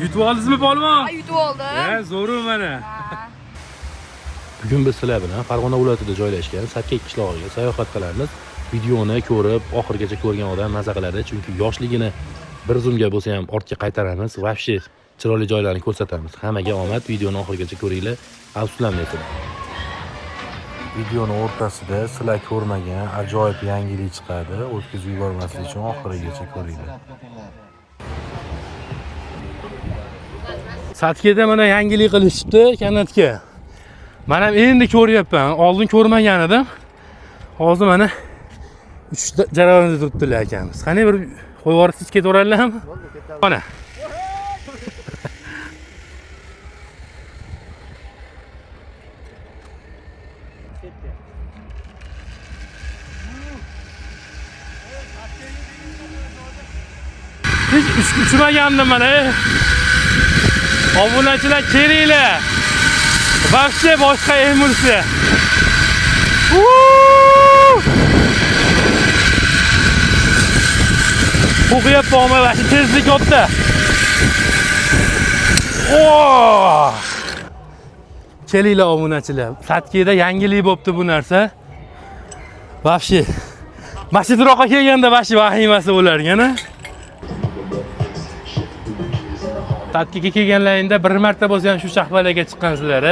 Yutib oldingizmi polvon? Ha, yutib oldim. Zo'ru mana. Bugun biz sizlar bilan Farg'ona viloyatida joylashgan Satkek qishlog'iga sayohat qilamiz. Videoni ko'rib, oxirigacha ko'rgan odam maza qiladi, chunki yoshligini bir zumga bo'lsa ham ortga qaytaramiz. Vobshe chiroyli joylarni ko'rsatamiz. Hammaga omad, videoni oxirigacha ko'ringlar. Afsuslanmaysiz. Videoni o'rtasida sizlar ko'rmagan ajoyib yangilik chiqadi. O'tkazib yubormaslik uchun oxirigacha ko'ringlar. Satkeda mana yangilik qilishibdi kanatga. Men ham endi ko'ryapman. Oldin ko'rmagan edim. Hozir mana 3 jarayonda turibdilar akamiz. Qani bir qo'yib yuborsiz ketaverarlarmi? Mana. Hiç uçmagandim mana. Obunachilar kelinglar. Vobshe boshqa emulsiya. O'qiyapman va tezlik katta. Kelinglar obunachilar. Satkeda yangilik bo'pti bu narsa. Vobshe. Masjidroqqa kelganda vobshe vahimasi bo'larkan-a. Tatkiga kelganlaringda bir marta bo'lsa ham shu shahbalaga chiqqansizlar.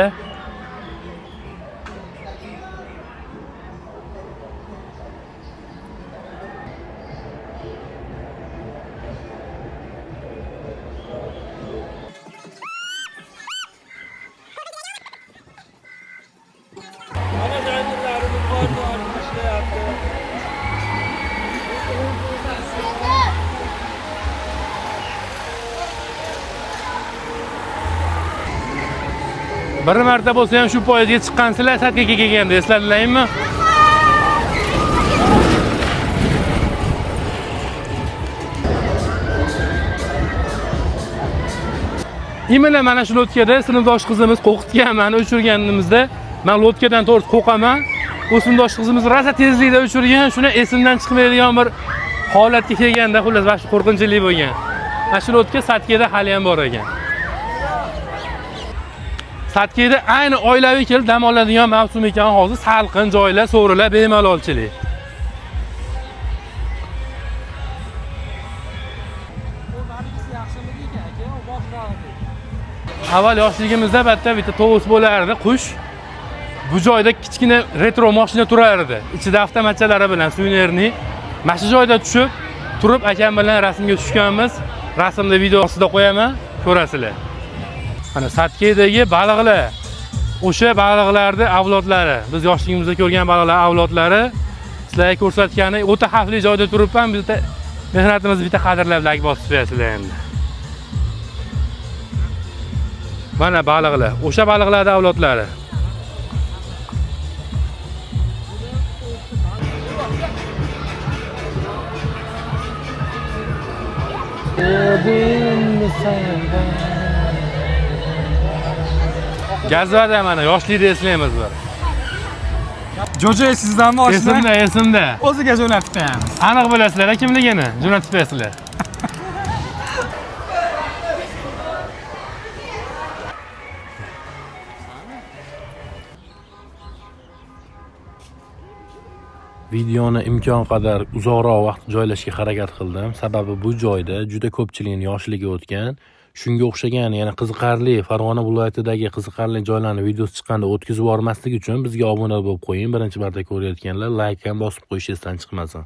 Bir marta bo'lsa ham shu poyezga chiqqansizlar, Satkaga kelganda esladinglarmi? Imina mana shu lotkada sinfdosh qizimiz qo'qitgan, meni o'chirganimizda men lotkadan to'g'ri qo'qaman. U sinfdosh qizimiz rosa tezlikda o'chirgan, shuni esimdan chiqmaydigan bir holatga kelganda xullas vaqti qo'rqinchli bo'lgan. Mana shu lotka Satkada hali ham bor ekan. Satkeda ayni oilaviy kelib dam oladigan mavsum ekan hozir, salqin joylar, so'rilar, bemalolchilik. Avval yoshligimizda bitta to'g'us bo'lardi, qush. Bu joyda kichkina retro mashina turardi. Ichida avtomachalari bilan suvenerni. Mana shu joyda tushib, turib akam bilan rasmga tushganmiz. Rasmni videosida qo'yaman, ko'rasizlar. Mana Satkedagi baliqlar. O'sha baliqlarning avlodlari. Biz yoshligimizda ko'rgan baliqlar avlodlari. Sizlarga ko'rsatgani o'ta xavfli joyda turibman. Bitta mehnatimizni bitta qadrlab like bosib qo'yasizlar endi. Mana baliqlar. O'sha baliqlarning avlodlari. Gazvada mana yoshlikda eslaymiz bir. Jo'ja sizdanmi oshna? Esimda. O'ziga jo'natdim. Aniq bilasizlar, kimligini jo'natib qo'yasizlar. Videoni imkon qadar uzoqroq vaqt joylashga harakat qildim. Sababi bu joyda juda ko'pchilikning yoshligi o'tgan. Shunga o'xshagan yana qiziqarli Farg'ona viloyatidagi qiziqarli joylarni videosi chiqqanda o'tkazib yubormaslik uchun bizga obuna bo'lib qo'ying. Birinchi marta ko'rayotganlar like ham bosib qo'yishingizdan chiqmasin.